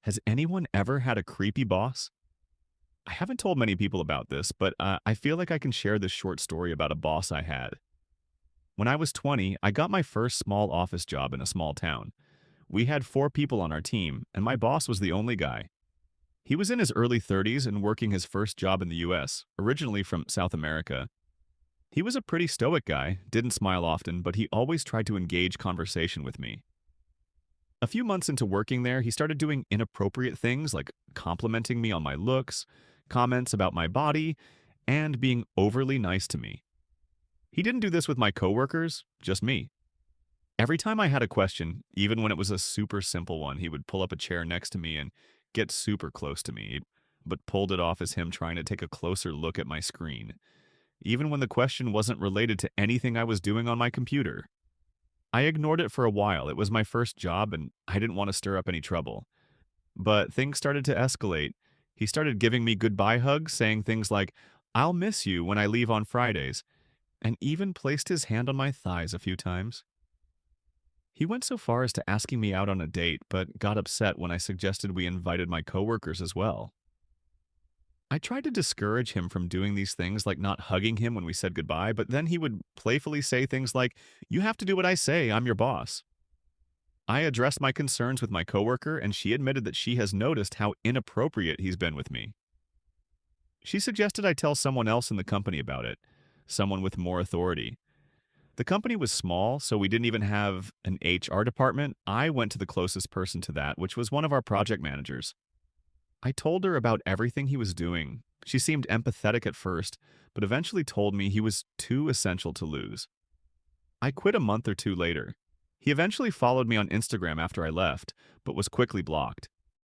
Has anyone ever had a creepy boss? I haven't told many people about this, but I feel like I can share this short story about a boss I had. When I was 20, I got my first small office job in a small town. We had 4 people on our team, and my boss was the only guy. He was in his early 30s and working his first job in the US, originally from South America. He was a pretty stoic guy, didn't smile often, but he always tried to engage conversation with me. A few months into working there, he started doing inappropriate things like complimenting me on my looks, comments about my body, and being overly nice to me. He didn't do this with my coworkers, just me. Every time I had a question, even when it was a super simple one, he would pull up a chair next to me and get super close to me, but pulled it off as him trying to take a closer look at my screen, even when the question wasn't related to anything I was doing on my computer. I ignored it for a while. It was my first job and I didn't want to stir up any trouble. But things started to escalate. He started giving me goodbye hugs, saying things like, "I'll miss you when I leave on Fridays," and even placed his hand on my thighs a few times. He went so far as to asking me out on a date, but got upset when I suggested we invited my coworkers as well. I tried to discourage him from doing these things like not hugging him when we said goodbye, but then he would playfully say things like, "You have to do what I say, I'm your boss." I addressed my concerns with my coworker, and she admitted that she has noticed how inappropriate he's been with me. She suggested I tell someone else in the company about it, someone with more authority. The company was small, so we didn't even have an HR department. I went to the closest person to that, which was one of our project managers. I told her about everything he was doing. She seemed empathetic at first, but eventually told me he was too essential to lose. I quit a month or two later. He eventually followed me on Instagram after I left, but was quickly blocked.